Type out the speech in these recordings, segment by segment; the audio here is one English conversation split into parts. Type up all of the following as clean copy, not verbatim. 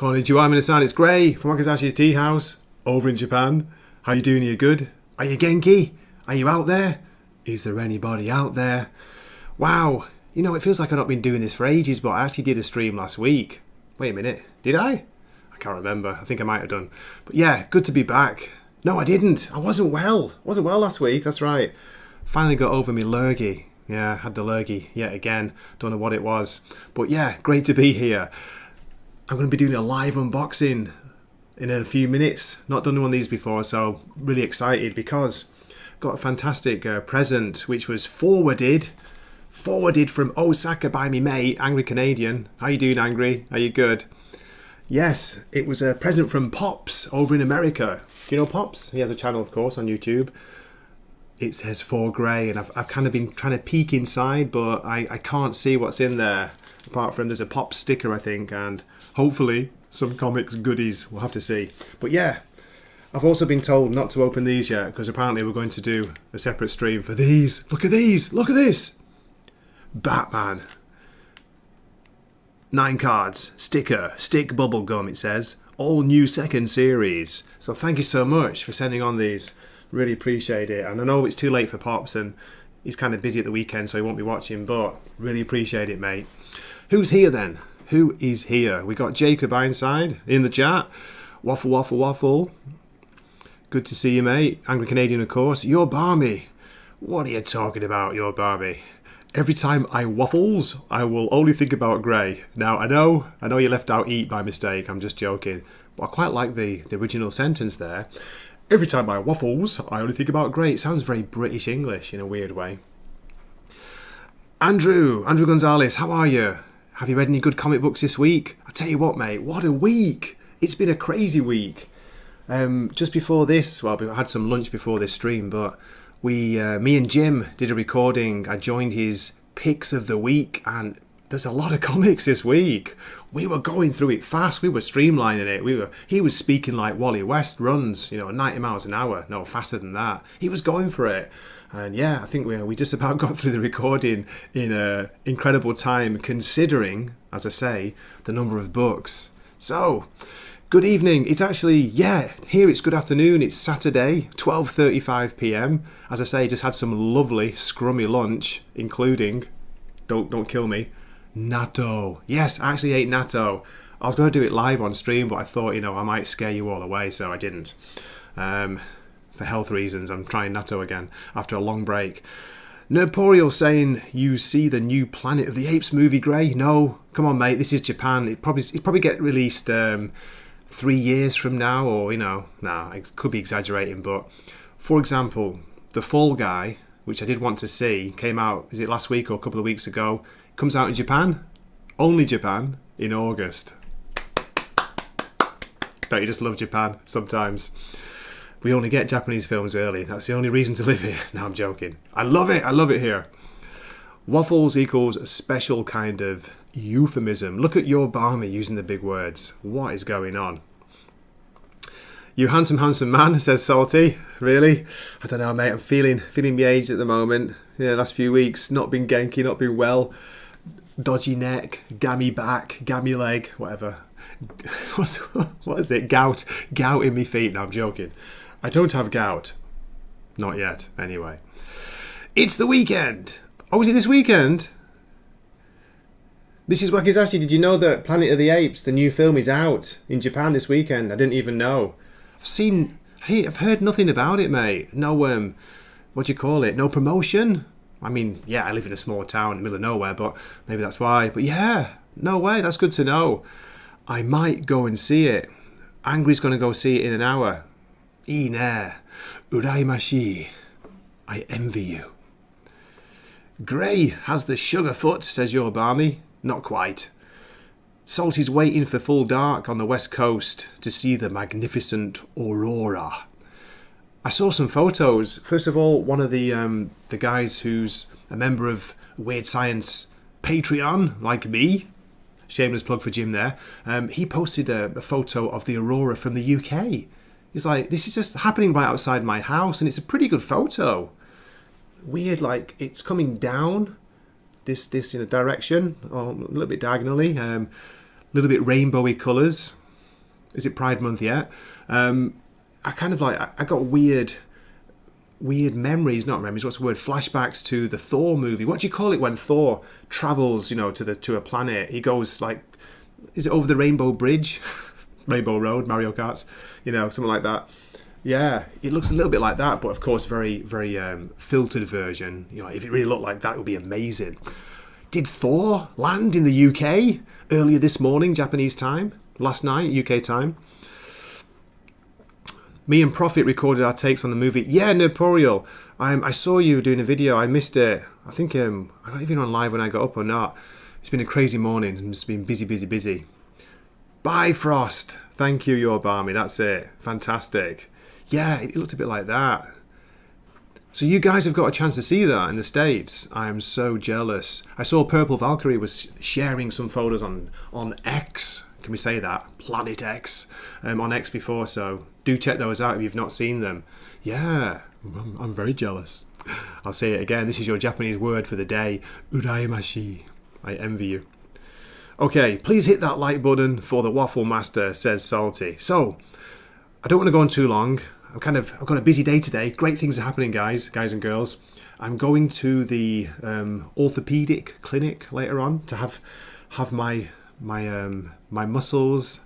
Konnichiwa, minasan, it's Gray from Wakizashi's Teahouse over in Japan. How you doing? Are you good? Are you genki? Are you out there? Is there anybody out there? Wow, you know, it feels like I've not been doing this for ages, but I actually did a stream last week. Wait a minute, did I? I can't remember. I think I might have done. But yeah, good to be back. No, I didn't. I wasn't well. I wasn't well last week, that's right. Finally got over my lurgy. Yeah, had the lurgy yet again. Don't know what it was. But yeah, great to be here. I'm going to be doing a live unboxing in a few minutes. Not done one of these before, so really excited because got a fantastic present which was forwarded from Osaka by me mate, Angry Canadian. How you doing, Angry? Are you good? Yes, it was a present from Pops over in America. Do you know Pops? He has a channel, of course, on YouTube. It says For Grey, and I've kind of been trying to peek inside, but I can't see what's in there. Apart from there's a Pop sticker, I think, and hopefully some comics goodies. We'll have to see. But yeah, I've also been told not to open these yet, because apparently we're going to do a separate stream for these. Look at these! Look at this! Batman. 9 cards. Sticker. Stick bubble gum, it says. All new second series. So thank you so much for sending on these. Really appreciate it. And I know it's too late for Pops and he's kind of busy at the weekend, so he won't be watching, but really appreciate it, mate. Who's here then? Who is here? We got Jacob Ironside in the chat. Waffle, waffle, waffle. Good to see you, mate. Angry Canadian, of course. You're balmy. What are you talking about, you're balmy? Every time I waffles, I will only think about Grey. Now, I know you left out eat by mistake. I'm just joking. But I quite like the original sentence there. Every time I waffles, I only think about Grey. It sounds very British English in a weird way. Andrew Gonzalez, how are you? Have you read any good comic books this week? I tell you what, mate, what a week. It's been a crazy week. Just before this, well, I had some lunch before this stream, but me and Jim did a recording. I joined his picks of the week, and there's a lot of comics this week. We were going through it fast. We were streamlining it. He was speaking like Wally West runs, 90 miles an hour. No, faster than that. He was going for it. And yeah, I think we just about got through the recording in an incredible time, considering, as I say, the number of books. So, good evening. It's actually, here it's good afternoon. It's Saturday, 12:35 p.m. As I say, just had some lovely scrummy lunch, including, don't kill me, natto. Yes, I actually ate natto. I was going to do it live on stream, but I thought, I might scare you all away, so I didn't. For health reasons, I'm trying natto again after a long break. Nerdporial saying, you see the new Planet of the Apes movie, Grey? No, come on, mate, this is Japan. It probably get released 3 years from now, or, it could be exaggerating, but for example, The Fall Guy, which I did want to see, came out, is it last week or a couple of weeks ago? Comes out in Japan, only Japan, in August. Don't you just love Japan sometimes? We only get Japanese films early. That's the only reason to live here. No, I'm joking. I love it here. Waffles equals a special kind of euphemism. Look at your balmy using the big words. What is going on? You handsome man, says Salty. Really? I don't know, mate. I'm feeling my age at the moment. Yeah, last few weeks, not been genki, not been well. Dodgy neck, gammy back, gammy leg, whatever. What is it? Gout in me feet. No, I'm joking. I don't have gout. Not yet, anyway. It's the weekend. Oh, is it this weekend? Mrs. Wakizashi, did you know that Planet of the Apes, the new film, is out in Japan this weekend? I didn't even know. I've heard nothing about it, mate. No, what do you call it? No promotion? I mean, yeah, I live in a small town in the middle of nowhere, but maybe that's why. But yeah, no way, that's good to know. I might go and see it. Angry's going to go see it in an hour. Ine, uraimashi. I envy you. Grey has the sugar foot, says your balmy. Not quite. Salty's waiting for full dark on the west coast to see the magnificent aurora. I saw some photos. First of all, one of the guys who's a member of Weird Science Patreon, like me, shameless plug for Jim there, he posted a photo of the aurora from the UK. He's like, this is just happening right outside my house, and it's a pretty good photo. Weird, like it's coming down this in a direction, or a little bit diagonally, a little bit rainbowy colours. Is it Pride Month yet? I kind of like, I got weird memories, not memories, what's the word? Flashbacks to the Thor movie. What do you call it when Thor travels, you know, to a planet? He goes like, is it over the Rainbow Bridge? Rainbow Road, Mario Karts, you know, something like that. Yeah, it looks a little bit like that, but of course, very, very filtered version. You know, if it really looked like that, it would be amazing. Did Thor land in the UK earlier this morning, Japanese time? Last night, UK time? Me and Prophet recorded our takes on the movie. Yeah, Nerporial. I saw you doing a video. I missed it. I think I don't even know on live when I got up or not. It's been a crazy morning. It's been busy. Bye, Frost. Thank you, your Barmy. That's it. Fantastic. Yeah, it looked a bit like that. So you guys have got a chance to see that in the States. I am so jealous. I saw Purple Valkyrie was sharing some photos on X. Can we say that? Planet X. On X before, so do check those out if you've not seen them. Yeah, I'm very jealous. I'll say it again. This is your Japanese word for the day. Uraimashi. I envy you. Okay, please hit that like button for the Waffle Master, says Salty. So, I don't want to go on too long. I've got a busy day today. Great things are happening, guys and girls. I'm going to the orthopedic clinic later on to have my muscles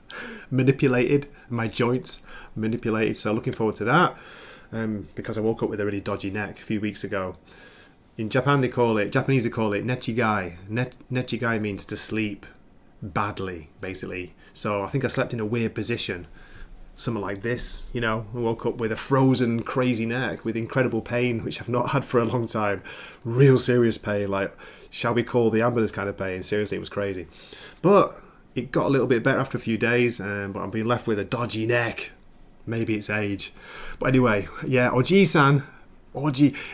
manipulated, my joints manipulated. So looking forward to that. Because I woke up with a really dodgy neck a few weeks ago. In Japan, Japanese they call it nechigai. Nechigai means to sleep badly, basically. So I think I slept in a weird position. Something like this, you know. I woke up with a frozen, crazy neck with incredible pain, which I've not had for a long time. Real serious pain, like, shall we call the ambulance kind of pain? Seriously, it was crazy. But it got a little bit better after a few days, but I'm being left with a dodgy neck. Maybe it's age. But anyway, yeah, Oji-san.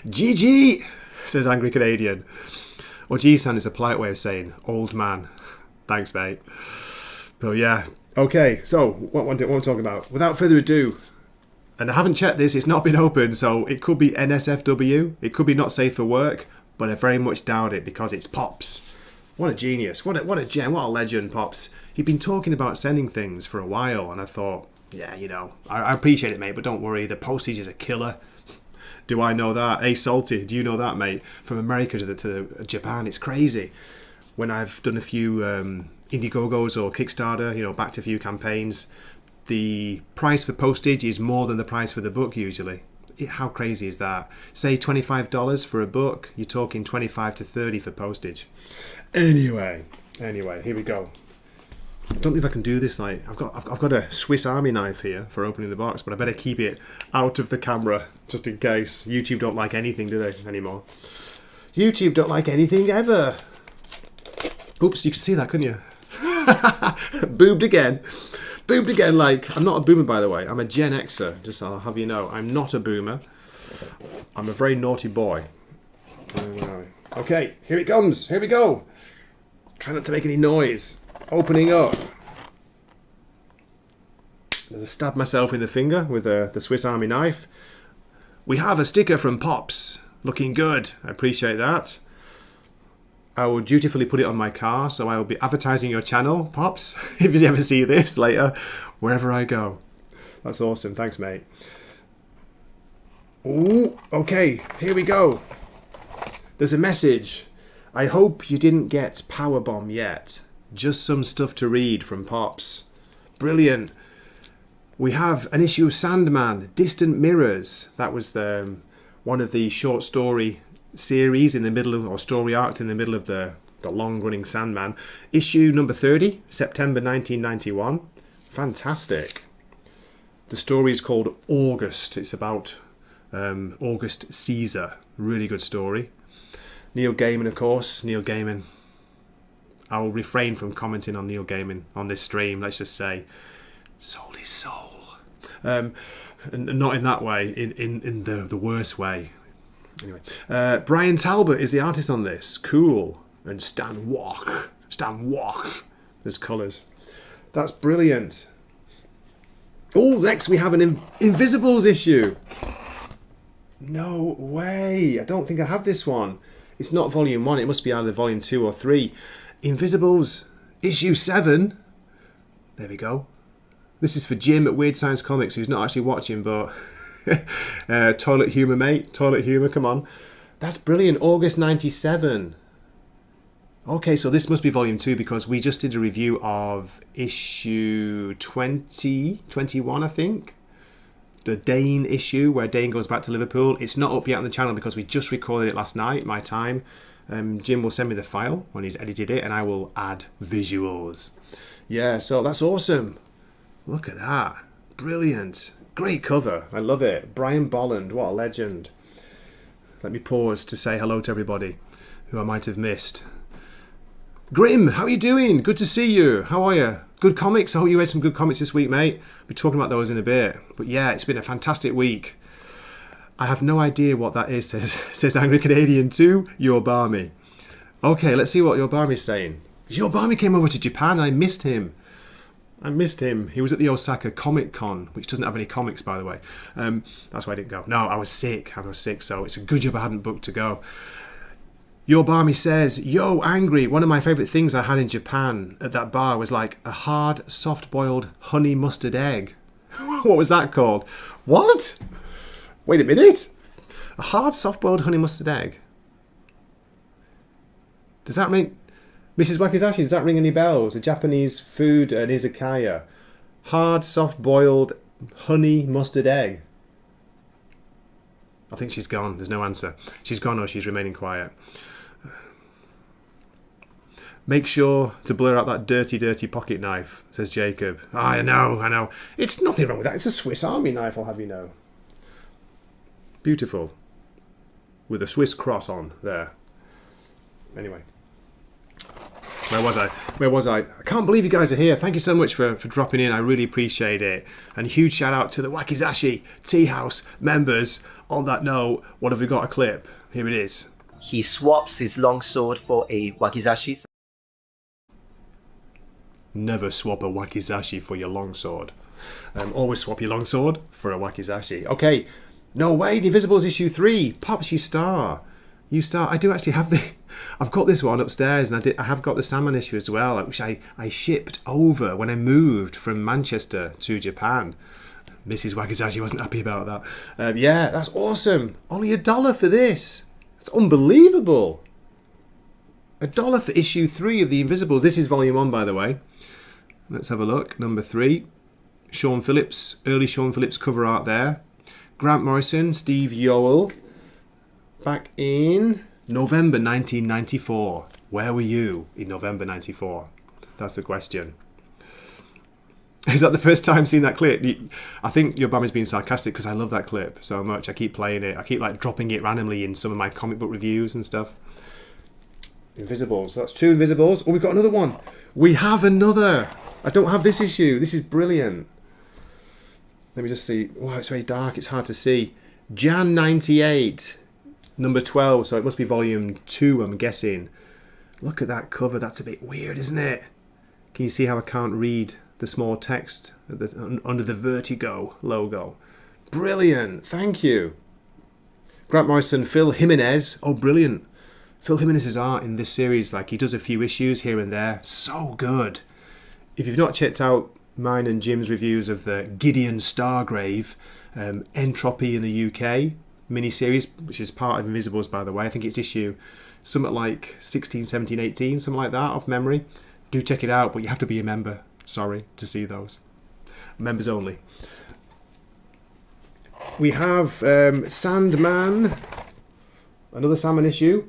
Gigi, says Angry Canadian. Oji-san is a polite way of saying old man. Thanks, mate. But yeah. Okay, so what am I talking about? Without further ado, and I haven't checked this, it's not been opened, so it could be NSFW, it could be not safe for work, but I very much doubt it because it's Pops. What a genius, what a gem, what a legend, Pops. He'd been talking about sending things for a while, and I thought, yeah, you know, I appreciate it, mate, but don't worry, the postage is a killer. Do I know that? Hey, Salty, do you know that, mate? From America to Japan, it's crazy. When I've done a few Indiegogos or Kickstarter, you know, backed a few campaigns, the price for postage is more than the price for the book usually. How crazy is that? Say $25 for a book, you're talking $25 to $30 for postage. Anyway, here we go. I don't know if I can do this. Like, I've got a Swiss Army knife here for opening the box, but I better keep it out of the camera just in case. YouTube don't like anything, do they, anymore? YouTube don't like anything ever. Oops, you can see that, couldn't you? Boobed again, like, I'm not a boomer, by the way. I'm a Gen Xer, just I'll have you know. I'm not a boomer. I'm a very naughty boy. Okay, here it comes. Here we go. Try not to make any noise. Opening up. There's a stab myself in the finger with the Swiss Army knife. We have a sticker from Pops. Looking good. I appreciate that. I will dutifully put it on my car, so I will be advertising your channel, Pops, if you ever see this later, wherever I go. That's awesome. Thanks, mate. Ooh, okay, here we go. There's a message. I hope you didn't get Powerbomb yet. Just some stuff to read from Pops. Brilliant. We have an issue of Sandman, Distant Mirrors. That was one of the short story series in the middle of, or story arcs in the middle of the long-running Sandman. Issue number 30, September 1991. Fantastic. The story is called August. It's about August Caesar. Really good story. Neil Gaiman, of course. Neil Gaiman. I will refrain from commenting on Neil Gaiman on this stream. Let's just say, soul is soul. And not in that way, in the worst way. Anyway, Brian Talbot is the artist on this. Cool. And Stan Walk. There's colours. That's brilliant. Oh, next we have an Invisibles issue. No way. I don't think I have this one. It's not volume 1. It must be either volume 2 or 3. Invisibles issue 7. There we go. This is for Jim at Weird Science Comics, who's not actually watching, but toilet humour, mate. Toilet humour, come on. That's brilliant. August 97. Okay, so this must be volume 2 because we just did a review of issue 21, I think. The Dane issue, where Dane goes back to Liverpool. It's not up yet on the channel because we just recorded it last night, my time. Jim will send me the file when he's edited it and I will add visuals. Yeah, so that's awesome. Look at that. Brilliant. Great cover. I love it. Brian Bolland, what a legend. Let me pause to say hello to everybody who I might have missed. Grim, how are you doing? Good to see you. How are you? Good comics? I hope you read some good comics this week, mate. We'll be talking about those in a bit. But yeah, it's been a fantastic week. I have no idea what that is, says Angry Canadian 2, Your Barmy. Okay, let's see what Your Barmy's saying. Your Barmy came over to Japan and I missed him. He was at the Osaka Comic Con, which doesn't have any comics, by the way. That's why I didn't go. No, I was sick, so it's a good job I hadn't booked to go. Your Barmy says, yo, Angry, one of my favourite things I had in Japan at that bar was like a hard, soft-boiled honey mustard egg. What was that called? What? Wait a minute. A hard, soft-boiled honey mustard egg. Does that ring... Mrs. Wakizashi, does that ring any bells? A Japanese food, an izakaya. Hard, soft-boiled honey mustard egg. I think she's gone. There's no answer. She's gone or she's remaining quiet. Make sure to blur out that dirty, dirty pocket knife, says Jacob. Oh, I know. It's nothing wrong with that. It's a Swiss Army knife, I'll have you know. Beautiful. With a Swiss cross on there. Anyway. Where was I? I can't believe you guys are here. Thank you so much for dropping in. I really appreciate it. And a huge shout out to the Wakizashi Teahouse members. On that note, what have we got? A clip. Here it is. He swaps his longsword for a Wakizashi. Never swap a Wakizashi for your longsword. Always swap your longsword for a Wakizashi. Okay. No way. The Invisibles issue 3. Pops, you star. You start. I do actually have the... I've got this one upstairs, and I have got the Sandman issue as well, which I shipped over when I moved from Manchester to Japan. Mrs. Wakizashi wasn't happy about that. Yeah, that's awesome. Only $1 for this. It's unbelievable. $1 for issue 3 of the Invisibles. This is volume 1, by the way. Let's have a look. Number 3. Sean Phillips. Early Sean Phillips cover art there. Grant Morrison, Steve Yoel. Back in November 1994. Where were you in November 94? That's the question. Is that the first time seeing that clip? I think your Obama's being sarcastic because I love that clip so much. I keep playing it. I keep like dropping it randomly in some of my comic book reviews and stuff. Invisibles. That's 2 Invisibles. Oh, we've got another one. We have another. I don't have this issue. This is brilliant. Let me just see. Wow, it's very dark. It's hard to see. Jan 98. Number 12, so it must be volume 2, I'm guessing. Look at that cover. That's a bit weird, isn't it? Can you see how I can't read the small text under the Vertigo logo? Brilliant. Thank you. Grant Morrison, Phil Jimenez. Oh, brilliant. Phil Jimenez's art in this series, like he does a few issues here and there. So good. If you've not checked out mine and Jim's reviews of the Gideon Stargrave, Entropy in the UK miniseries, which is part of Invisibles, by the way. I think it's issue something like 16, 17, 18, something like that, off memory. Do check it out, but you have to be a member, sorry, to see those. Members only. We have Sandman, another Sandman issue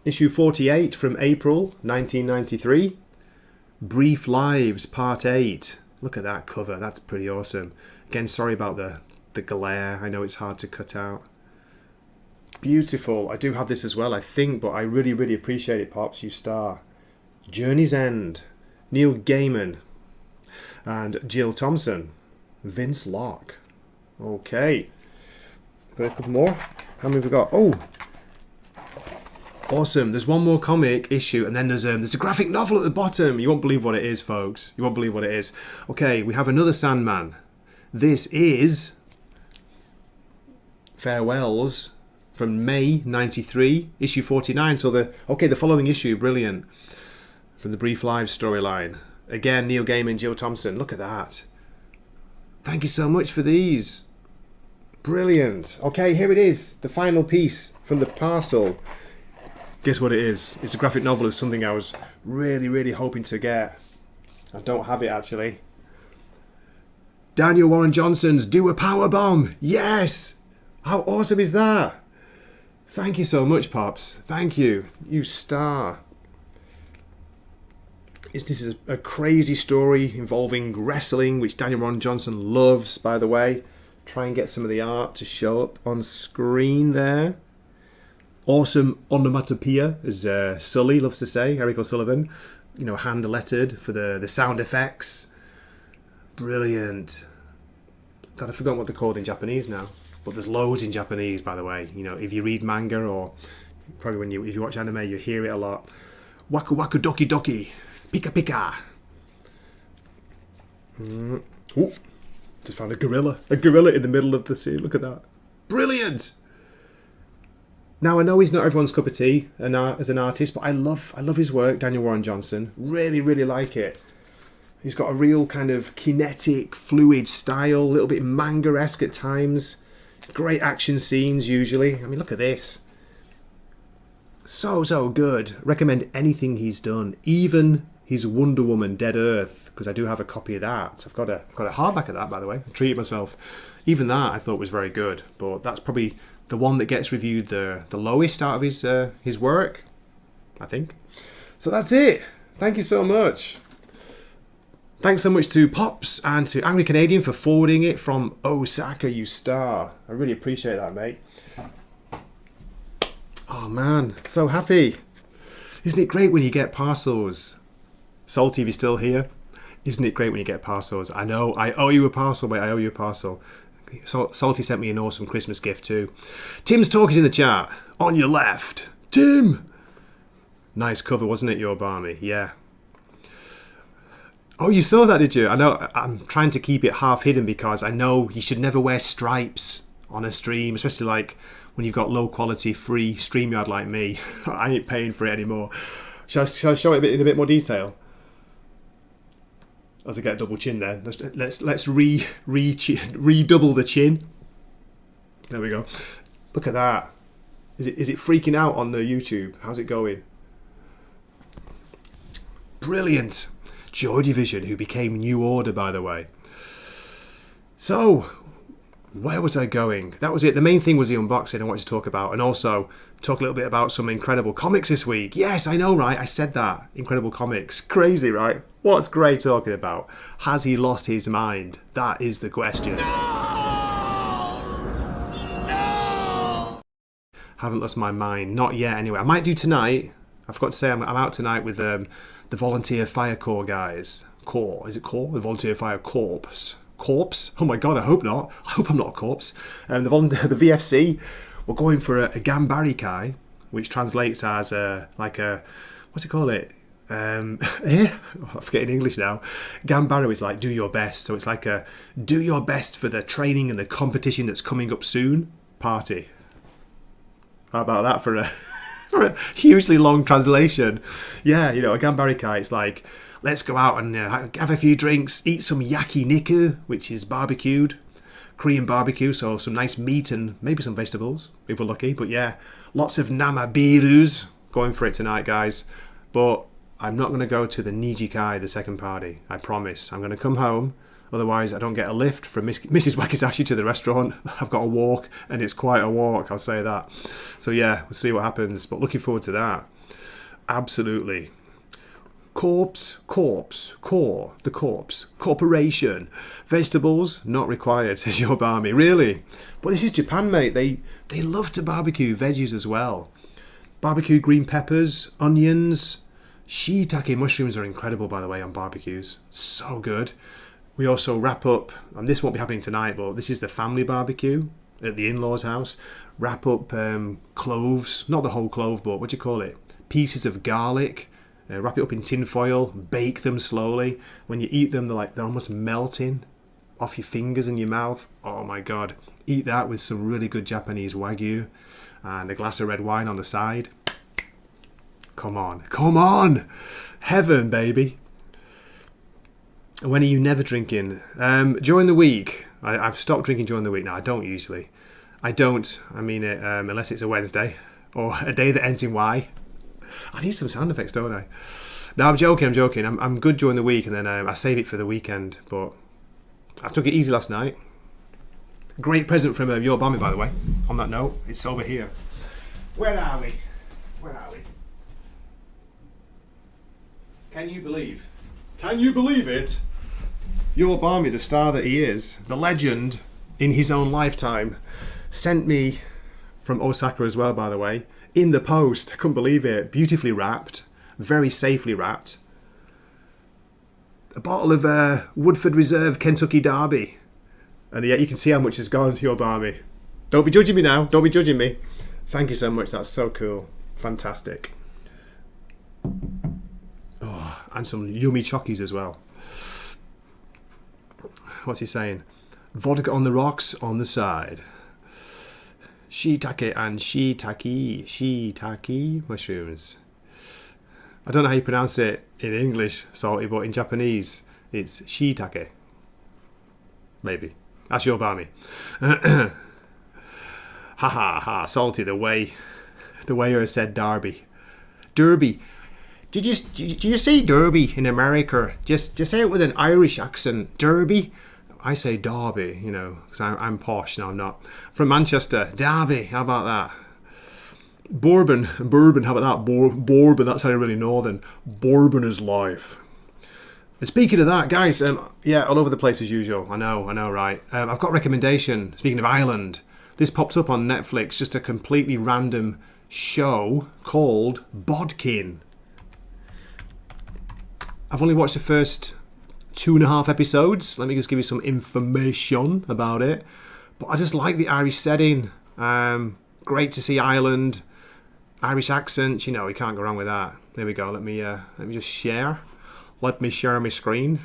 48 from April 1993. Brief Lives, Part 8. Look at that cover, that's pretty awesome. Again, sorry about the glare, I know it's hard to cut out. Beautiful. I do have this as well, I think, but I really, really appreciate it, Pops. You star. Journey's End. Neil Gaiman. And Jill Thompson. Vince Locke. Okay. Got a couple more. How many have we got? Oh! Awesome. There's one more comic issue, and then there's a graphic novel at the bottom. You won't believe what it is, folks. You won't believe what it is. Okay, we have another Sandman. This is Farewells from May 93, issue 49. So the following issue, brilliant. From the Brief Lives storyline. Again, Neil Gaiman, Jill Thompson. Look at that. Thank you so much for these. Brilliant. Okay, here it is. The final piece from the parcel. Guess what it is? It's a graphic novel. It's something I was really, really hoping to get. I don't have it, actually. Daniel Warren Johnson's Do a Power Bomb. Yes! How awesome is that? Thank you so much, Pops. Thank you. You star. This is a crazy story involving wrestling, which Daniel Warren Johnson loves, by the way. Try and get some of the art to show up on screen there. Awesome onomatopoeia, as Sully loves to say, Eric O'Sullivan. You know, hand-lettered for the sound effects. Brilliant. God, I forgot what they're called in Japanese now. But there's loads in Japanese, by the way. You know, if you read manga or probably if you watch anime, you hear it a lot. Waku waku doki doki. Pika pika. Ooh, just found a gorilla. A gorilla in the middle of the sea. Look at that. Brilliant. Now, I know he's not everyone's cup of tea as an artist, but I love his work, Daniel Warren Johnson. Really, really like it. He's got a real kind of kinetic, fluid style, a little bit manga-esque at times. Great action scenes, usually. I mean, look at this. So good. Recommend anything he's done. Even his Wonder Woman Dead Earth, because I do have a copy of that. I've got a hardback of that, by the way. I treated myself. Even that I thought was very good, but that's probably the one that gets reviewed the lowest out of his work, I think. So that's it. Thank you so much. Thanks so much to Pops and to Angry Canadian for forwarding it from Osaka, you star. I really appreciate that, mate. Oh man, so happy. Isn't it great when you get parcels? Salty, if you're still here. Isn't it great when you get parcels? I know, I owe you a parcel, mate. I owe you a parcel. Salty sent me an awesome Christmas gift too. Tim's Talk is in the chat. On your left. Tim! Nice cover, wasn't it, your Barmy? Yeah. Oh, you saw that, did you? I know, I'm trying to keep it half hidden because I know you should never wear stripes on a stream, especially like when you've got low quality free StreamYard like me. I ain't paying for it anymore. Shall I show it in a bit more detail? As I get a double chin there. Let's redouble the chin. There we go. Look at that. Is it freaking out on the YouTube? How's it going? Brilliant. Joy Division, who became New Order, by the way. So, where was I going? That was it. The main thing was the unboxing I wanted to talk about, and also talk a little bit about some incredible comics this week. Yes, I know, right? I said that. Incredible comics. Crazy, right? What's Gray talking about? Has he lost his mind? That is the question. No! Haven't lost my mind. Not yet, anyway. I might do tonight. I forgot to say I'm out tonight with the Volunteer Fire Corps guys. Corps. Is it Corps? The Volunteer Fire Corps. Corpse? Oh my god, I hope not. I hope I'm not a corpse. The VFC, we're going for a Gambari Kai, which translates as what's it call it? I'm forgetting English now. Gambaro is like do your best, so it's like a do your best for the training and the competition that's coming up soon party. How about that for a hugely long translation? Yeah, you know, a Gambari Kai, it's like let's go out and have a few drinks, eat some yakiniku, which is barbecued, Korean barbecue, so some nice meat and maybe some vegetables if we're lucky. But yeah, lots of namabirus. Going for it tonight, guys. But I'm not going to go to the Nijikai, the second party. I promise. I'm going to come home. Otherwise, I don't get a lift from Mrs. Wakizashi to the restaurant. I've got to walk, and it's quite a walk, I'll say that. So yeah, we'll see what happens. But looking forward to that. Absolutely. Corpse, core, the corpse, corporation. Vegetables, not required, says your barmy. Really? But this is Japan, mate. They love to barbecue veggies as well. Barbecue green peppers, onions. Shiitake mushrooms are incredible, by the way, on barbecues. So good. We also wrap up, and this won't be happening tonight, but this is the family barbecue at the in-laws' house. Wrap up cloves, not the whole clove, but what do you call it? Pieces of garlic. Wrap it up in tin foil, bake them slowly. When you eat them, they're almost melting off your fingers and your mouth. Oh my god. Eat that with some really good Japanese Wagyu and a glass of red wine on the side. Come on. Heaven, baby. When are you never drinking? During the week. I've stopped drinking during the week now. I don't usually. I mean it unless it's a Wednesday or a day that ends in Y. I need some sound effects, don't I? No, I'm joking. I'm good during the week, and then I save it for the weekend. But I took it easy last night. Great present from your Barmy, by the way. On that note, it's over here. Where are we? Can you believe it? Your Barmy, the star that he is, the legend in his own lifetime, sent me from Osaka as well, by the way, in the post. I couldn't believe it. Beautifully wrapped, very safely wrapped. A bottle of Woodford Reserve Kentucky Derby. And yet you can see how much has gone to your Barmy. Don't be judging me now. Don't be judging me. Thank you so much. That's so cool. Fantastic. Oh, and some yummy chockies as well. What's he saying? Vodka on the rocks on the side. Shiitake and shiitake mushrooms. I don't know how you pronounce it in English, Salty, but in Japanese it's shiitake. Maybe. That's your Barmy. Ha ha ha, Salty, the way you said Derby. Derby. Did you say Derby in America? Just say it with an Irish accent. Derby. I say Derby, you know, because I'm posh. No, I'm not. From Manchester. Derby. How about that? Bourbon. How about that? Bourbon. That sounded really northern. Bourbon is life. And speaking of that, guys, yeah, all over the place as usual. I know, right? I've got a recommendation. Speaking of Ireland, this popped up on Netflix. Just a completely random show called Bodkin. I've only watched the first 2.5 episodes. Let me just give you some information about it. But I just like the Irish setting. Great to see Ireland. Irish accents, you know, you can't go wrong with that. There we go. Let me just share. Let me share my screen.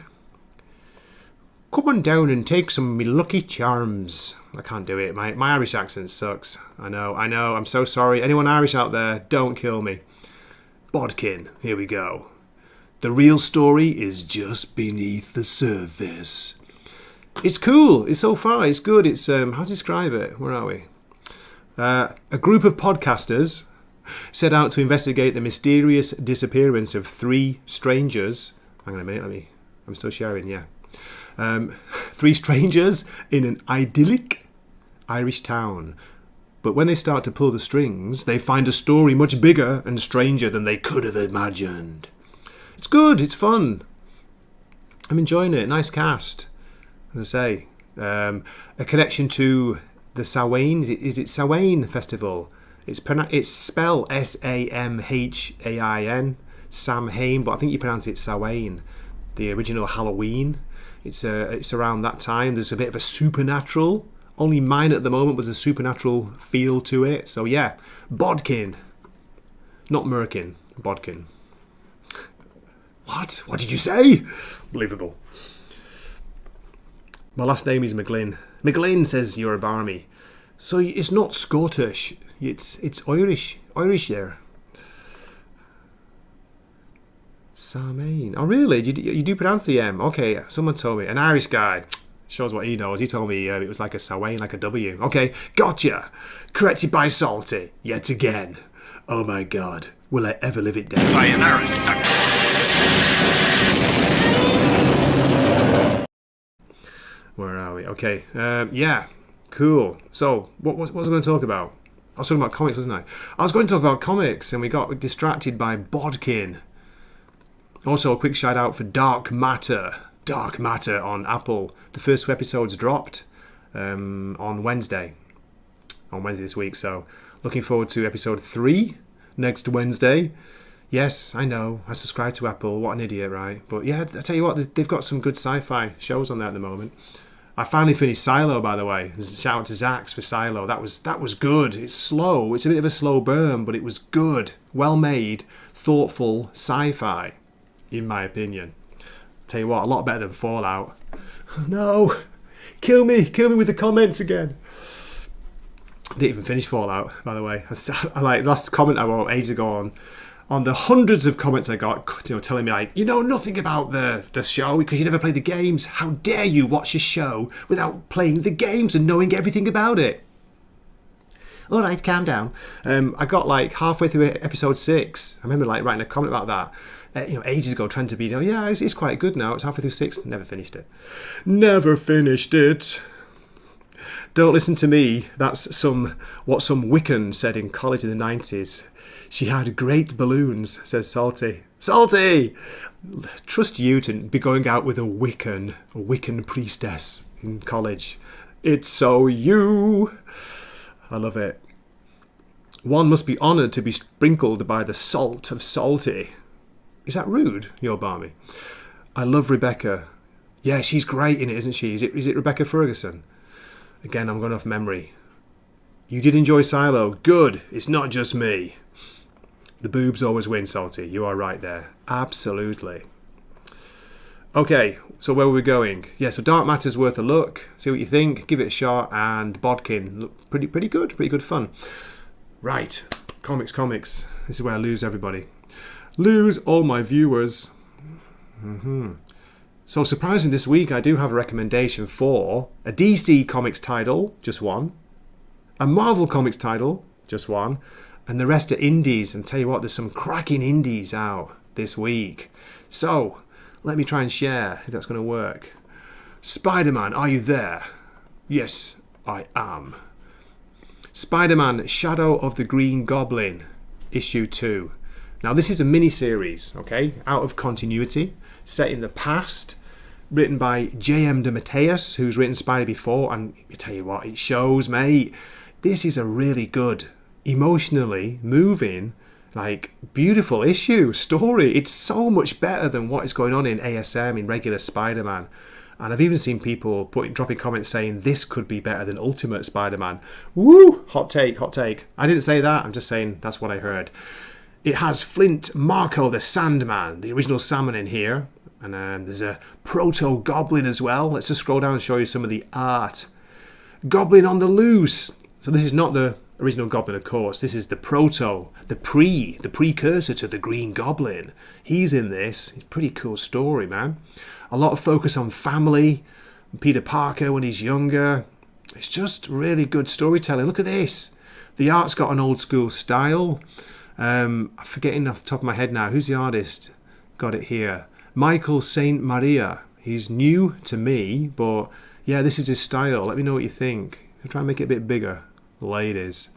Come on down and take some of me Lucky Charms. I can't do it. My Irish accent sucks. I know. I'm so sorry. Anyone Irish out there, don't kill me. Bodkin. Here we go. The real story is just beneath the surface. It's cool. It's so far. It's good. It's how to describe it? Where are we? A group of podcasters set out to investigate the mysterious disappearance of 3 strangers. Hang on a minute. I'm still sharing. Yeah. 3 strangers in an idyllic Irish town. But when they start to pull the strings, they find a story much bigger and stranger than they could have imagined. It's good. It's fun. I'm enjoying it. Nice cast. As I say, a connection to the Samhain. Is it Samhain Festival? It's spelled Samhain. Samhain, but I think you pronounce it Samhain. The original Halloween. It's around that time. There's a bit of a supernatural. Only mine at the moment was a supernatural feel to it. So yeah, Bodkin. Not Merkin. Bodkin. What? What did you say? Unbelievable. My last name is McGlynn. McGlynn says you're a Barmy. So it's not Scottish. It's Irish. Irish there. Samhain. Oh really? You do pronounce the M? Okay, someone told me. An Irish guy. Shows what he knows. He told me it was like a Samhain, like a W. Okay, gotcha. Corrected by Salty. Yet again. Oh my god. Will I ever live it down? Sayonara, sucker. Where are we? Okay. Yeah. Cool. So, what was I going to talk about? I was talking about comics, wasn't I? I was going to talk about comics, and we got distracted by Bodkin. Also, a quick shout out for Dark Matter. Dark Matter on Apple. The first 2 episodes dropped on Wednesday. On Wednesday this week. So, looking forward to episode 3 next Wednesday. Yes, I know. I subscribe to Apple. What an idiot, right? But yeah, I tell you what, they've got some good sci-fi shows on there at the moment. I finally finished Silo, by the way. Shout out to Zax for Silo. That was good. It's slow. It's a bit of a slow burn, but it was good. Well made, thoughtful sci-fi, in my opinion. Tell you what, a lot better than Fallout. No, kill me with the comments again. Didn't even finish Fallout, by the way. I like last comment I wrote ages ago on the hundreds of comments I got, telling me like, you know nothing about the show because you never played the games. How dare you watch a show without playing the games and knowing everything about it? All right, calm down. I got like halfway through episode 6. I remember like writing a comment about that, ages ago, trying to be, it's quite good now. It's halfway through 6. Never finished it. Never finished it. Don't listen to me. That's what some Wiccan said in college in the 90s. She had great balloons, says Salty. Salty! Trust you to be going out with a Wiccan priestess in college. It's so you. I love it. One must be honoured to be sprinkled by the salt of Salty. Is that rude, your Barmy? I love Rebecca. Yeah, she's great in it, isn't she? Is it Rebecca Ferguson? Again, I'm going off memory. You did enjoy Silo. Good. It's not just me. The boobs always win, Salty. You are right there. Absolutely. Okay, so where were we going? Yeah, so Dark Matter's worth a look. See what you think. Give it a shot. And Bodkin, look pretty good. Pretty good fun. Right, comics. This is where I lose everybody. Lose all my viewers. So surprising this week, I do have a recommendation for a DC Comics title, just one. A Marvel Comics title, just one. And the rest are indies. And tell you what, there's some cracking indies out this week. So, let me try and share if that's going to work. Spider-Man, are you there? Yes, I am. Spider-Man, Shadow of the Green Goblin, issue 2. Now, this is a mini-series, okay? Out of continuity, set in the past, written by J.M. DeMatteis, who's written Spider before. And I tell you what, it shows, mate. This is a really good, emotionally moving, like, beautiful story. It's so much better than what is going on in ASM, in regular Spider-Man. And I've even seen people dropping comments saying this could be better than Ultimate Spider-Man. Woo! Hot take. I didn't say that. I'm just saying that's what I heard. It has Flint Marko the Sandman, the original Sandman in here. And there's a proto-Goblin as well. Let's just scroll down and show you some of the art. Goblin on the loose. So this is not the original Goblin, of course. This is the the precursor to the Green Goblin. He's in this. It's a pretty cool story, man. A lot of focus on family. Peter Parker when he's younger. It's just really good storytelling. Look at this. The art's got an old school style. I'm forgetting off the top of my head now. Who's the artist? Got it here. Michael Saint Maria. He's new to me, but yeah, this is his style. Let me know what you think. I'll try and make it a bit bigger, ladies.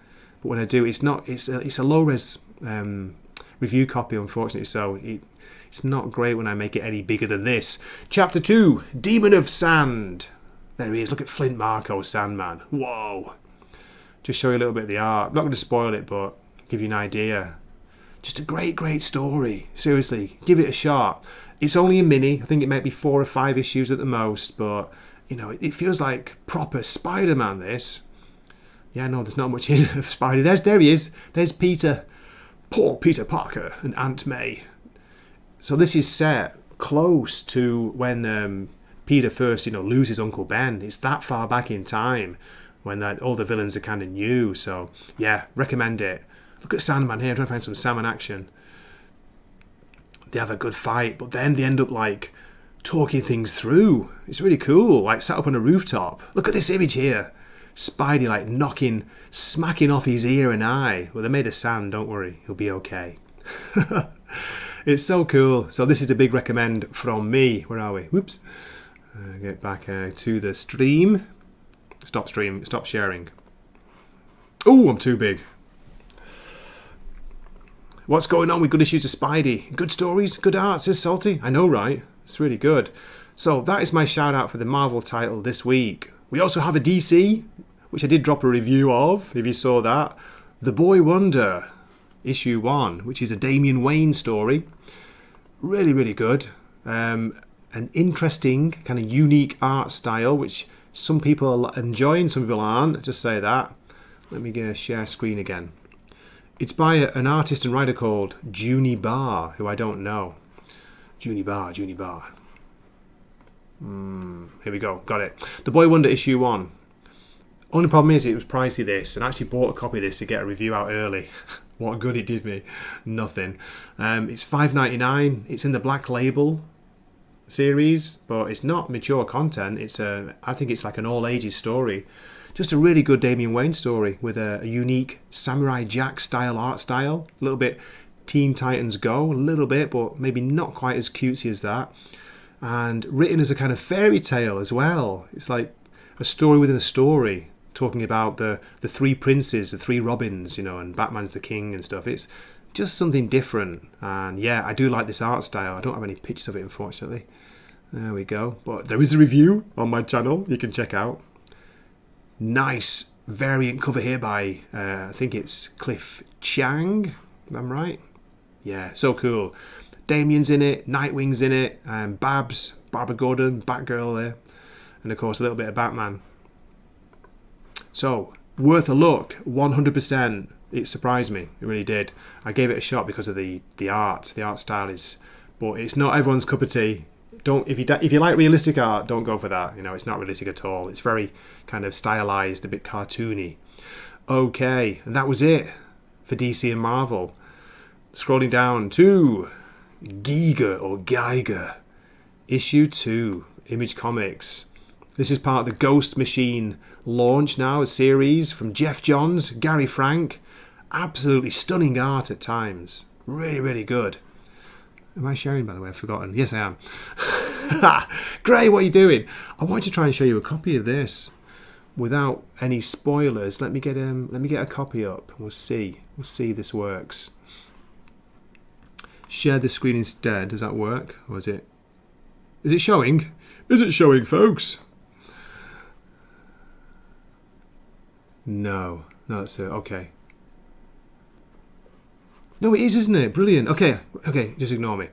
But when I do, it's a low-res review copy, unfortunately, so it's not great when I make it any bigger than this. Chapter 2, Demon of Sand. There he is. Look at Flint Marko, Sandman. Whoa. Just show you a little bit of the art. I'm not going to spoil it, but give you an idea. Just a great story. Seriously, give it a shot. It's only a mini. I think it might be 4 or 5 issues at the most, but it feels like proper Spider-Man, this. Yeah, no, there's not much in of Spidey. There he is. There's Peter. Poor Peter Parker and Aunt May. So this is set close to when Peter first, loses Uncle Ben. It's that far back in time when all the villains are kind of new. So, yeah, recommend it. Look at Sandman here. I'm trying to find some Sandman action. They have a good fight, but then they end up, like, talking things through. It's really cool. Like, sat up on a rooftop. Look at this image here. Spidey, like, smacking off his ear and eye. Well, they're made of sand, don't worry. He'll be okay. It's so cool. So this is a big recommend from me. Where are we? Whoops. Get back to the stream. Stop sharing. Oh, I'm too big. What's going on with good issues of Spidey? Good stories, good art, says Salty. I know, right? It's really good. So that is my shout out for the Marvel title this week. We also have a DC, which I did drop a review of, if you saw that. The Boy Wonder, issue 1, which is a Damian Wayne story. Really, really good. An interesting, kind of unique art style, which some people are enjoying, some people aren't. Just say that. Let me share screen again. It's by an artist and writer called Junie Barr, who I don't know. Junie Barr. Here we go. Got it. The Boy Wonder issue 1. Only problem is it was pricey this, and I actually bought a copy of this to get a review out early. What good it did me. Nothing. It's $5.99. It's in the Black Label series, but it's not mature content. I think it's like an all ages story. Just a really good Damian Wayne story with a unique Samurai Jack style art style. A little bit Teen Titans Go, a little bit, but maybe not quite as cutesy as that. And written as a kind of fairy tale as well. It's like a story within a story, talking about the three princes, the three Robins, and Batman's the king and stuff. It's just something different. And yeah, I do like this art style. I don't have any pictures of it, unfortunately. There we go. But there is a review on my channel you can check out. Nice variant cover here by, I think it's Cliff Chang, if I'm right. Yeah, so cool. Damian's in it, Nightwing's in it, Babs, Barbara Gordon, Batgirl there, and of course a little bit of Batman. So, worth a look, 100%. It surprised me, it really did. I gave it a shot because of the art. The art style is, but it's not everyone's cup of tea. If you like realistic art, don't go for that. It's not realistic at all. It's very kind of stylized, a bit cartoony. Okay, and that was it for DC and Marvel. Scrolling down to Geiger, issue 2, Image Comics. This is part of the Ghost Machine launch now, a series from Jeff Johns, Gary Frank. Absolutely stunning art at times. Really, really good. Am I sharing, by the way? I've forgotten. Yes, I am. Gray, what are you doing? I wanted to try and show you a copy of this without any spoilers. Let me get a copy up. We'll see if this works. Share the screen instead. Does that work? Or is it showing? Is it showing, folks? No, that's it. Okay. No, it is, isn't it? Brilliant. Okay, just ignore me.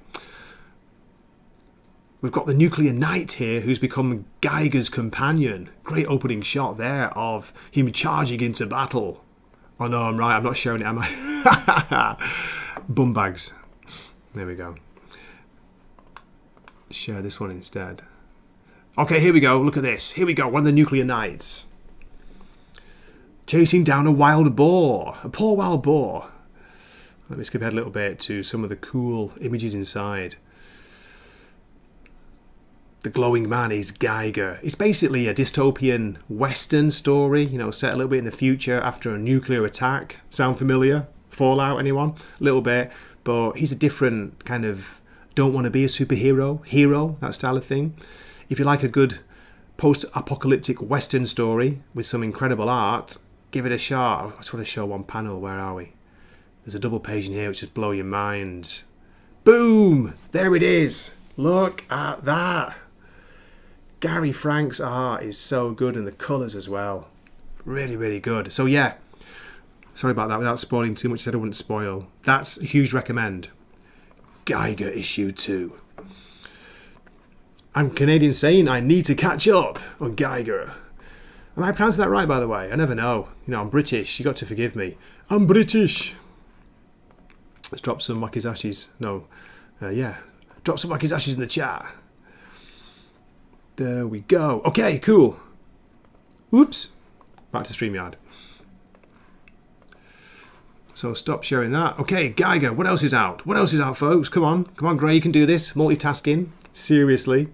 We've got the Nuclear Knight here, who's become Geiger's companion. Great opening shot there of him charging into battle. Oh no, I'm right. I'm not showing it, am I? Bumbags. There we go. Share this one instead. Okay, here we go. Look at this. Here we go. One of the Nuclear Knights. Chasing down a wild boar. A poor wild boar. Let me skip ahead a little bit to some of the cool images inside. The glowing man is Geiger. It's basically a dystopian Western story, set a little bit in the future after a nuclear attack. Sound familiar? Fallout, anyone? A little bit, but he's a different kind of don't want to be a superhero, hero, that style of thing. If you like a good post-apocalyptic Western story with some incredible art, give it a shot. I just want to show one panel. Where are we? There's a double page in here which just blow your mind. Boom! There it is. Look at that. Gary Frank's art is so good, and the colours as well. Really, really good. So yeah, sorry about that. Without spoiling too much, I said I wouldn't spoil. That's a huge recommend. Geiger issue 2. I'm Canadian saying I need to catch up on Geiger. Am I pronouncing that right, by the way? I never know. I'm British. You got to forgive me. I'm British. Let's drop some Wakizashis. No. Yeah. Drop some Wakizashis in the chat. There we go. Okay, cool. Oops. Back to StreamYard. So stop sharing that. Okay, Geiger. What else is out? What else is out, folks? Come on. Come on, Gray. You can do this. Multitasking. Seriously.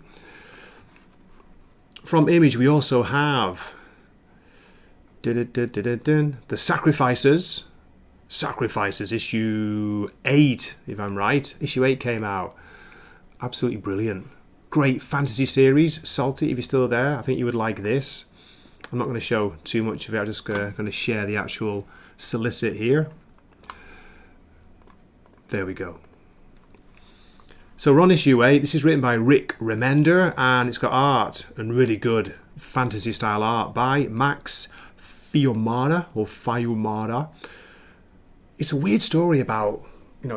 From Image, we also have the Sacrificers. Sacrificers, issue 8, if I'm right. Issue 8 came out. Absolutely brilliant. Great fantasy series. Salty, if you're still there, I think you would like this. I'm not going to show too much of it. I'm just going to share the actual solicit here. There we go. So we're on issue 8. This is written by Rick Remender, and it's got art and really good fantasy style art by Max Fiumara or Fiumara. It's a weird story about,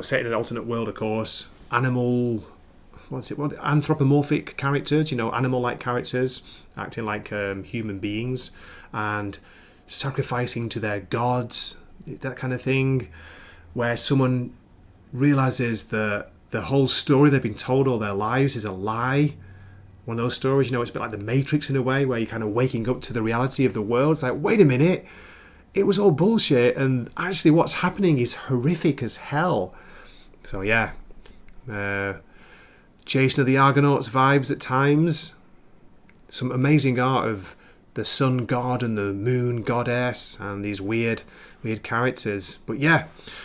set in an alternate world, of course. Anthropomorphic characters, animal-like characters acting like human beings and sacrificing to their gods, that kind of thing, where someone realizes that the whole story they've been told all their lives is a lie. one of those stories, it's a bit like The Matrix in a way, where you're kind of waking up to the reality of the world. It's like, wait a minute, it was all bullshit, and actually what's happening is horrific as hell. So yeah, Jason of the Argonauts vibes at times. Some amazing art of the sun god and the moon goddess and these weird characters. But yeah,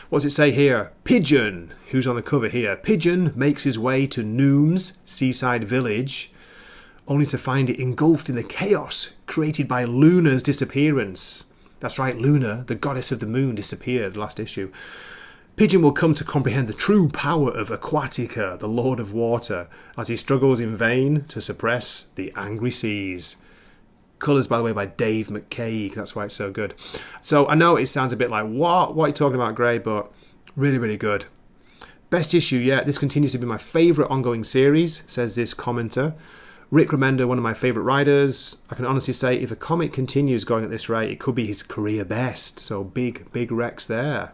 what does it say here? Pigeon, who's on the cover here. Pigeon makes his way to Noom's seaside village, only to find it engulfed in the chaos created by Luna's disappearance. That's right, Luna, the goddess of the moon, disappeared last issue. Pigeon will come to comprehend the true power of Aquatica, the Lord of Water, as he struggles in vain to suppress the angry seas. Colours, by the way, by Dave McCaig. That's why it's so good. So I know it sounds a bit like, what are you talking about, Gray? But really, really good. Best issue yet. This continues to be my favourite ongoing series, says this commenter. Rick Remender, one of my favourite writers. I can honestly say if a comic continues going at this rate, it could be his career best. So big Rex there.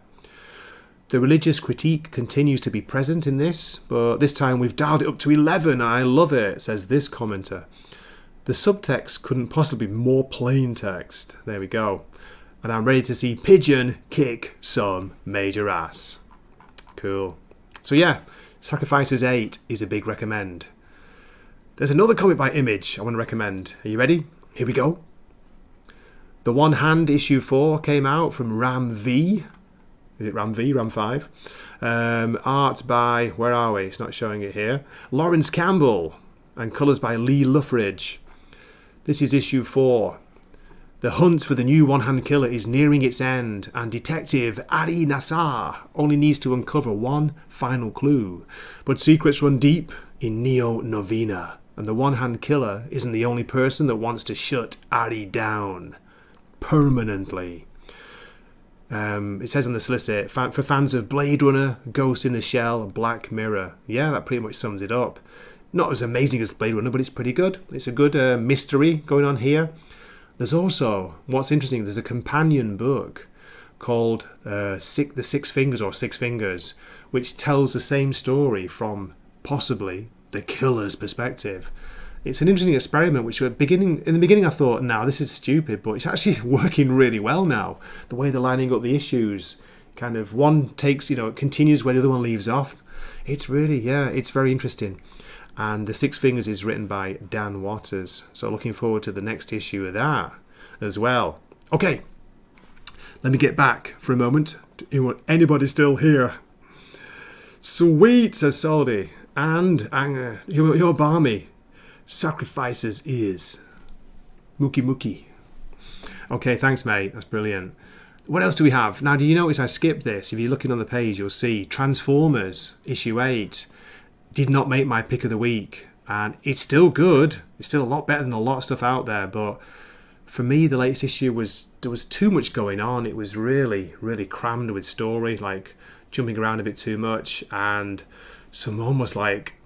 The religious critique continues to be present in this, but this time we've dialed it up to 11 and I love it, says this commenter. The subtext couldn't possibly be more plain text. There we go. And I'm ready to see Pigeon kick some major ass. Cool. So yeah, Sacrifices 8 is a big recommend. There's another comic by Image I want to recommend. Are you ready? Here we go. The One Hand issue 4 came out from Ram V. Is it Ram V? Ram 5? Art by, where are we? It's not showing it here. Lawrence Campbell. And colours by Lee Luffridge. This is issue 4. The hunt for the new one-hand killer is nearing its end, and Detective Ari Nassar only needs to uncover one final clue. But secrets run deep in Neo Novena, and the one-hand killer isn't the only person that wants to shut Ari down. Permanently. It says on the solicit, for fans of Blade Runner, Ghost in the Shell, Black Mirror. Yeah, that pretty much sums it up. Not as amazing as Blade Runner, but it's pretty good. It's a good mystery going on here. There's also, what's interesting, there's a companion book called The Six Fingers or Six Fingers, which tells the same story from possibly the killer's perspective. It's an interesting experiment, which in the beginning I thought, no, this is stupid, but it's actually working really well now. The way they're lining up the issues, kind of one takes, it continues where the other one leaves off. It's really, it's very interesting. And The Six Fingers is written by Dan Waters. So looking forward to the next issue of that as well. Okay, let me get back for a moment. Anybody still here? Sweet, says Soldy. And you're balmy. Sacrifices is Mookie. Okay, thanks, mate. That's brilliant. What else do we have? Now, do you notice I skipped this? If you're looking on the page, you'll see Transformers, issue 8. Did not make my pick of the week. And it's still good. It's still a lot better than a lot of stuff out there. But for me, the latest issue there was too much going on. It was really, really crammed with story, like jumping around a bit too much. And some almost like,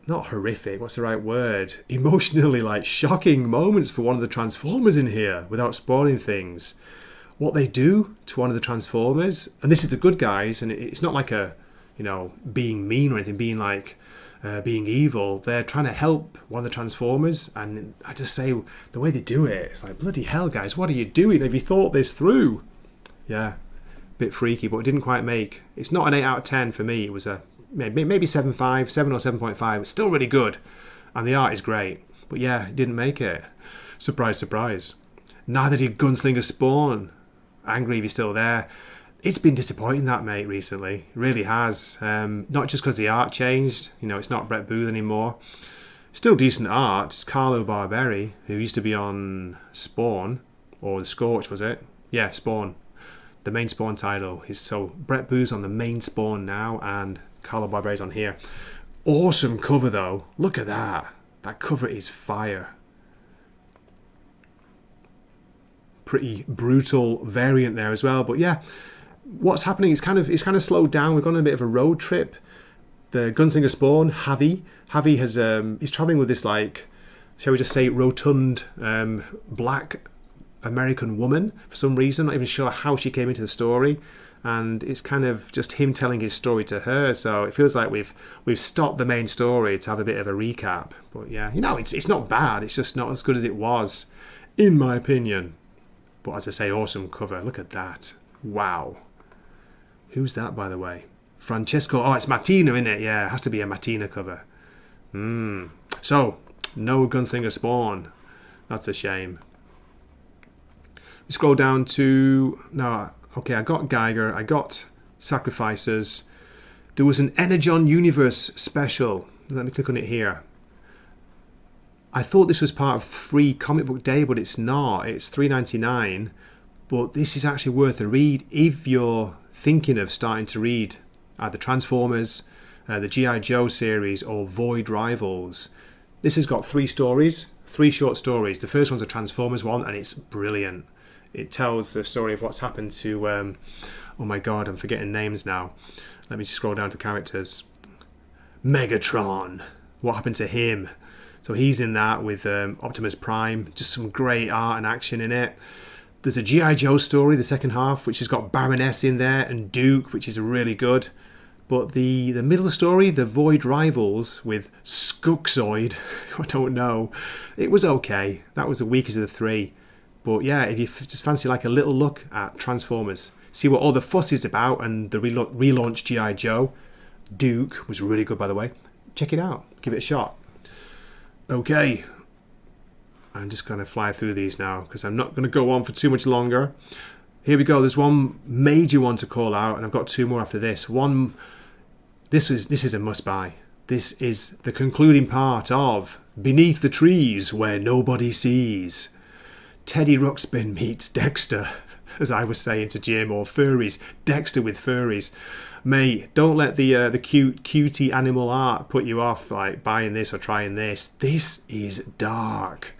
not horrific, what's the right word? Emotionally like shocking moments for one of the Transformers in here, without spoiling things. What they do to one of the Transformers, and this is the good guys, and it's not like being mean or anything, being evil. They're trying to help one of the Transformers, and I just say, the way they do it, it's like, bloody hell, guys, what are you doing? Have you thought this through? Yeah, bit freaky, but it didn't quite make. It's not an 8 out of 10 for me. It was a maybe 7.5, 7 or 7.5. It's still really good, and the art is great. But yeah, it didn't make it. Surprise, surprise. Neither did Gunslinger Spawn. Angry if he's still there. It's been disappointing, that, mate, recently. It really has. Not just because the art changed. It's not Brett Booth anymore. Still decent art. It's Carlo Barberi, who used to be on Spawn, or The Scorch, was it? Yeah, Spawn. The main Spawn title is, so Brett Booth's on the main Spawn now, and Carlo Barberi's on here. Awesome cover, though. Look at that. That cover is fire. Pretty brutal variant there as well. But yeah, what's happening is kind of slowed down. We've gone on a bit of a road trip. The Gunslinger Spawn, Javi has he's traveling with this, like, shall we just say, rotund black American woman for some reason. Not even sure how she came into the story. and it's kind of just him telling his story to her. So it feels like we've stopped the main story to have a bit of a recap. But yeah, it's not bad. It's just not as good as it was, in my opinion. But as I say, awesome cover. Look at that. Wow. Who's that, by the way? Francesco. Oh, it's Martina, isn't it? Yeah, it has to be a Martina cover. So, no Gunslinger Spawn. That's a shame. We scroll down to... No, okay, I got Geiger. I got Sacrificers. There was an Energon Universe special. Let me click on it here. I thought this was part of free comic book day, but it's not. It's $3.99. But this is actually worth a read if you're thinking of starting to read either Transformers, the G.I. Joe series, or Void Rivals. This has got 3 stories, 3 short stories. The first one's a Transformers one, and it's brilliant. It tells the story of what's happened to... oh my god, I'm forgetting names now. Let me just scroll down to characters. Megatron. What happened to him? So he's in that with Optimus Prime. Just some great art and action in it. There's a G.I. Joe story, the second half, which has got Baroness in there and Duke, which is really good. But the middle story, the Void Rivals with Skuxoid, I don't know, it was okay. That was the weakest of the 3. But yeah, if you just fancy like a little look at Transformers, see what all the fuss is about, and the relaunched G.I. Joe, Duke was really good, by the way. Check it out. Give it a shot. Okay. I'm just going to fly through these now because I'm not going to go on for too much longer. Here we go. There's one major one to call out, and I've got 2 more after this. This is a must-buy. This is the concluding part of Beneath the Trees Where Nobody Sees. Teddy Ruxpin meets Dexter, as I was saying to Jim, or furries. Dexter with furries. Mate, don't let the cute cutie animal art put you off like buying this or trying this. This is dark.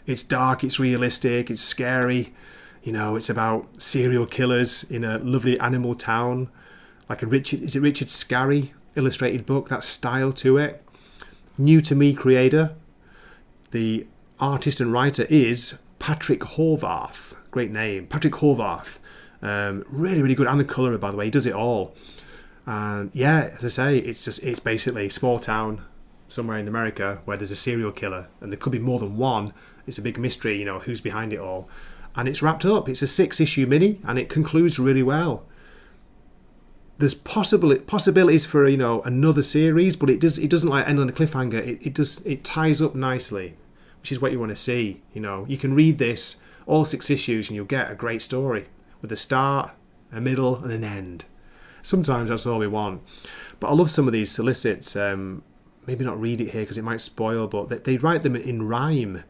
It's dark, it's realistic, it's scary. You know, it's about serial killers in a lovely animal town. Like Richard Scarry illustrated book, that style to it. New to me creator. The artist and writer is Patrick Horvath. Great name. Patrick Horvath. Really, really good. And the colour, by the way, he does it all. And yeah, as I say, it's basically a small town somewhere in America where there's a serial killer, and there could be more than one. It's a big mystery, you know, who's behind it all. And it's wrapped up. It's a 6-issue mini, and it concludes really well. There's possibilities for, you know, another series, but it doesn't like end on a cliffhanger. It ties up nicely, which is what you want to see. You know, you can read this all 6 issues, and you'll get a great story with a start, a middle, and an end. Sometimes that's all we want. But I love some of these solicits. Maybe not read it here because it might spoil, but they write them in rhyme.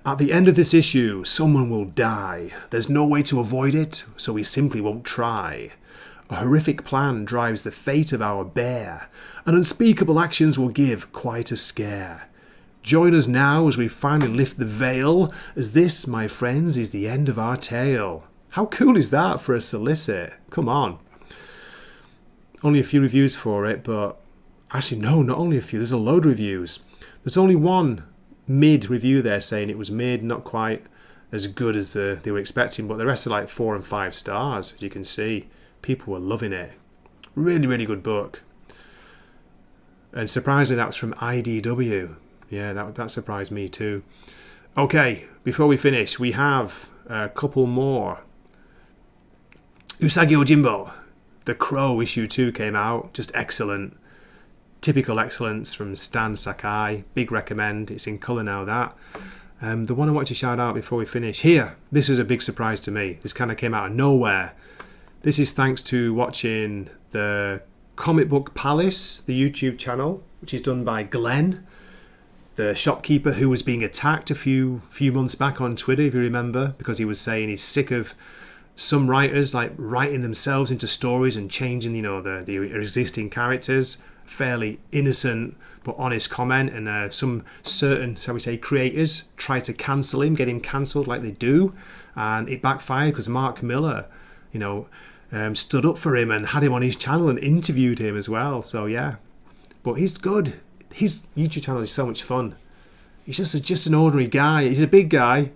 At the end of this issue, someone will die. There's no way to avoid it, so we simply won't try. A horrific plan drives the fate of our bear, and unspeakable actions will give quite a scare. Join us now as we finally lift the veil, as this, my friends, is the end of our tale. How cool is that for a solicit? Come on. Only a few reviews for it, but actually no, not only a few, there's a load of reviews. There's only one mid review there saying it was mid, not quite as good as they were expecting, but the rest are like 4 and 5 stars, as you can see. People were loving it. Really, really good book. And surprisingly, that was from IDW. Yeah, that surprised me too. Okay, before we finish, we have a couple more. Usagi Yojimbo. The Crow issue 2 came out. Just excellent. Typical excellence from Stan Sakai. Big recommend. It's in colour now, that. The one I want to shout out before we finish. Here, this was a big surprise to me. This kind of came out of nowhere. This is thanks to watching the Comic Book Palace, the YouTube channel, which is done by Glenn, the shopkeeper who was being attacked a few months back on Twitter, if you remember, because he was saying he's sick of some writers like writing themselves into stories and changing, you know, the existing characters. Fairly innocent but honest comment, and some certain, shall we say, creators try to cancel him, get him cancelled like they do, and it backfired because Mark Miller, you know, stood up for him and had him on his channel and interviewed him as well. So yeah, but he's good. His YouTube channel is so much fun. He's just an ordinary guy. He's a big guy,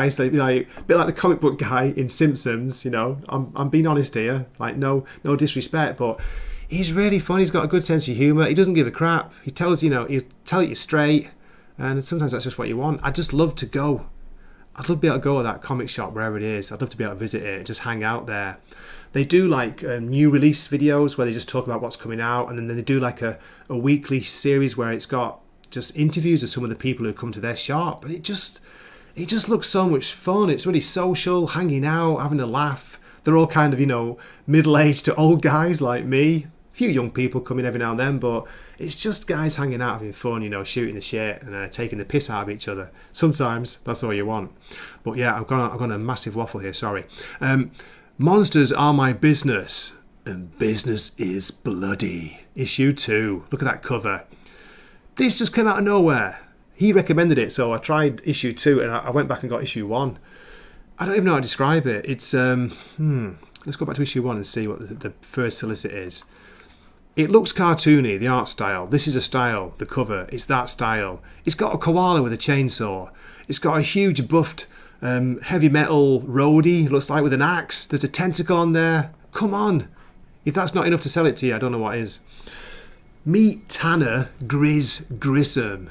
so like a bit like the comic book guy in Simpsons. You know, I'm being honest here. Like no disrespect, but he's really fun. He's got a good sense of humour. He doesn't give a crap. He tells he'll tell it you straight, and sometimes that's just what you want. I'd just love to go. I'd love to be able to go to that comic shop wherever it is. I'd love to be able to visit it, just hang out there. They do like new release videos where they just talk about what's coming out, and then they do like a weekly series where it's got just interviews of some of the people who come to their shop, and it just looks so much fun. It's really social, hanging out, having a laugh. They're all kind of middle-aged to old guys like me. A few young people come in every now and then, but it's just guys hanging out, having fun, shooting the shit and taking the piss out of each other. Sometimes that's all you want. But yeah, I've gone a massive waffle here. Sorry. Monsters Are My Business, and Business is Bloody. Issue 2. Look at that cover. This just came out of nowhere. He recommended it, so I tried issue 2 and I went back and got issue 1. I don't even know how to describe it. It's let's go back to issue 1 and see what the first solicit is. It looks cartoony, the art style. This is a style, the cover. It's that style. It's got a koala with a chainsaw. It's got a huge buffed heavy metal roadie, looks like with an axe. There's a tentacle on there. Come on. If that's not enough to sell it to you, I don't know what is. Meet Tanner Grissom,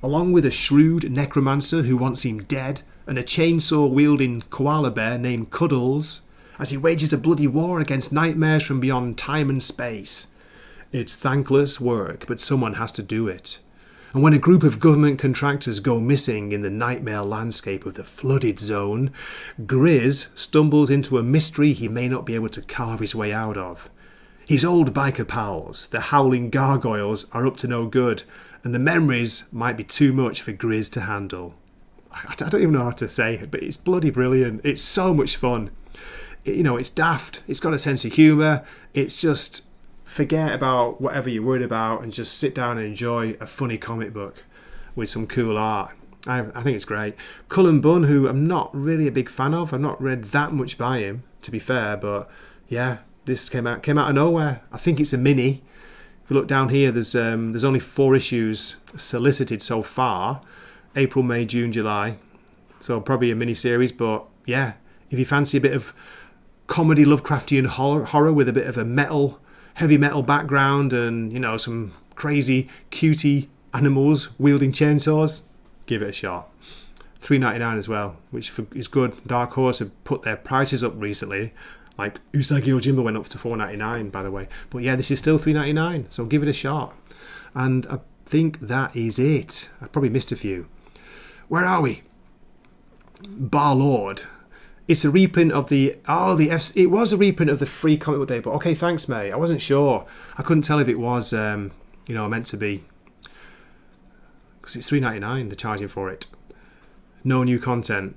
along with a shrewd necromancer who wants him dead and a chainsaw-wielding koala bear named Cuddles, as he wages a bloody war against nightmares from beyond time and space. It's thankless work, but someone has to do it. And when a group of government contractors go missing in the nightmare landscape of the flooded zone, Grizz stumbles into a mystery he may not be able to carve his way out of. His old biker pals, the howling gargoyles, are up to no good, and the memories might be too much for Grizz to handle. I don't even know how to say it, but it's bloody brilliant. It's so much fun. It's daft. It's got a sense of humour. It's just forget about whatever you're worried about and just sit down and enjoy a funny comic book with some cool art. I think it's great. Cullen Bunn, who I'm not really a big fan of. I've not read that much by him, to be fair, but yeah. This came out of nowhere. I think it's a mini. If you look down here, there's only 4 issues solicited so far. April, May, June, July. So probably a mini series. But yeah, if you fancy a bit of comedy Lovecraftian horror with a bit of a heavy metal background and some crazy cutie animals wielding chainsaws, give it a shot. $3.99 as well, which is good. Dark Horse have put their prices up recently. Like Usagi Yojimbo went up to $4.99, by the way. But yeah, this is still $3.99, so give it a shot. And I think that is it. I probably missed a few. Where are we? Bar Lord. It's a reprint of it was a reprint of the Free Comic Book Day, but okay, thanks, mate. I wasn't sure. I couldn't tell if it was, meant to be. Because it's $3.99, they're charging for it. No new content.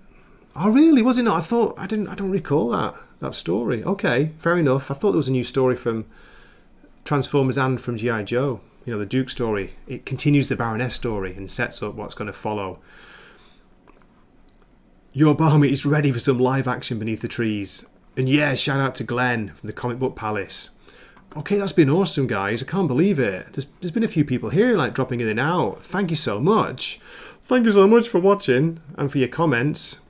Oh, really? Was it not? I don't recall that story. Okay, fair enough. I thought there was a new story from Transformers and from G.I. Joe. The Duke story. It continues the Baroness story and sets up what's going to follow. Your Barmy is ready for some live action beneath the trees. And yeah, shout out to Glenn from the Comic Book Palace. Okay, that's been awesome, guys. I can't believe it. There's been a few people here dropping in and out. Thank you so much. Thank you so much for watching and for your comments.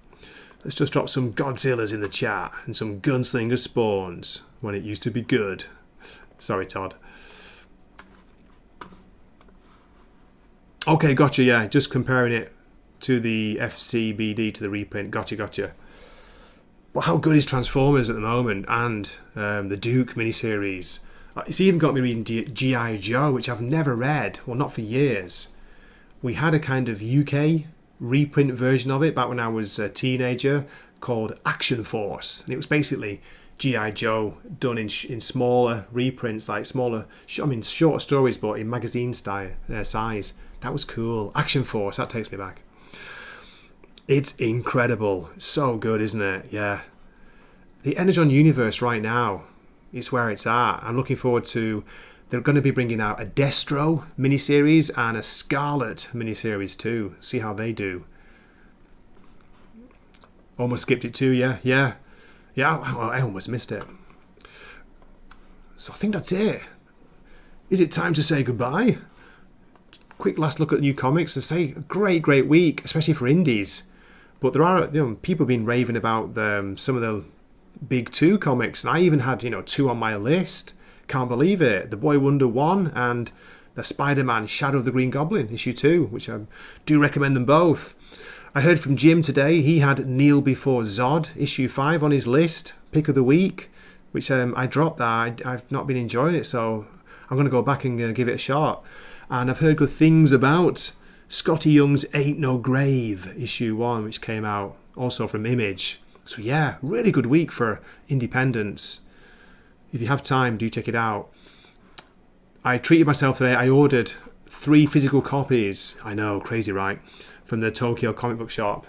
Let's just drop some Godzillas in the chat and some Gunslinger Spawns when it used to be good. Sorry, Todd. Okay, gotcha, yeah. Just comparing it to the FCBD, to the reprint. Gotcha. Well, how good is Transformers at the moment? And the Duke miniseries. It's even got me reading G.I. Joe, which I've never read. Well, not for years. We had a kind of UK reprint version of it back when I was a teenager called Action Force. And it was basically G.I. Joe done in smaller reprints, like shorter stories, but in magazine size. That was cool. Action Force, that takes me back. It's incredible. So good, isn't it? Yeah. The Energon universe right now is where it's at. I'm looking forward to... They're going to be bringing out a Destro miniseries and a Scarlet miniseries too. See how they do. Almost skipped it too, yeah. I almost missed it. So I think that's it. Is it time to say goodbye? quick last look at the new comics. I say, a great week, especially for indies. But there are people been raving about some of the big 2 comics, and I even had 2 on my list. Can't believe it. The Boy Wonder 1 and the Spider-Man Shadow of the Green Goblin issue 2, which I do recommend them both. I heard from Jim today, he had Kneel Before Zod issue 5 on his list, pick of the week, which I dropped that. I've not been enjoying it, so I'm going to go back and give it a shot. And I've heard good things about Scotty Young's Ain't No Grave issue 1, which came out also from Image. So yeah, really good week for independents. If you have time, do check it out. I treated myself today. I ordered 3 physical copies. I know, crazy, right? From the Tokyo comic book shop.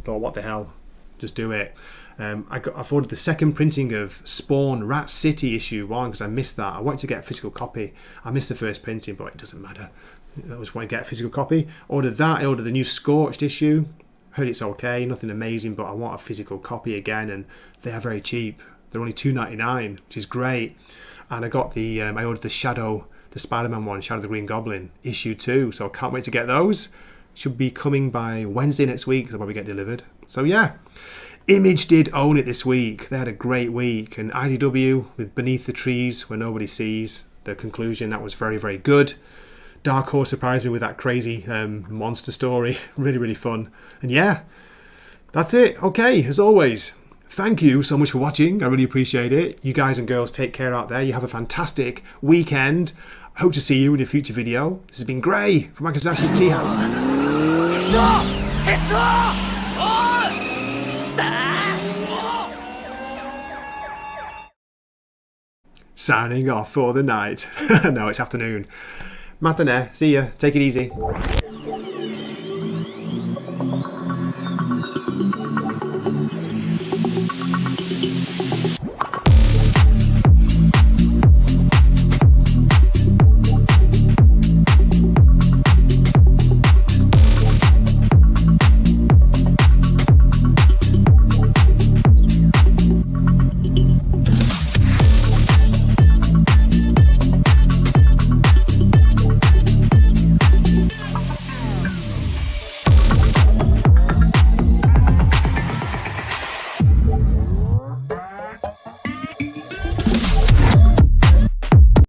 Thought, what the hell? Just do it. I've ordered the second printing of Spawn Rat City issue 1 because I missed that. I wanted to get a physical copy. I missed the first printing, but it doesn't matter. I just want to get a physical copy. Ordered that. I ordered the new Scorched issue. Heard it's okay, nothing amazing, but I want a physical copy again, and they are very cheap. They're only $2.99, which is great. And I got I ordered the Spider-Man one, Shadow of the Green Goblin, issue 2. So I can't wait to get those. Should be coming by Wednesday next week. They'll probably get delivered. So yeah, Image did own it this week. They had a great week. And IDW with Beneath the Trees Where Nobody Sees, the conclusion, that was very good. Dark Horse surprised me with that crazy monster story. Really fun. And yeah, that's it. Okay, as always, thank you so much for watching. I really appreciate it. You guys and girls take care out there. You have a fantastic weekend. I hope to see you in a future video. This has been Gray from Wakizashi's Teahouse. Signing off for the night. No, it's afternoon. Matane. See ya. Take it easy.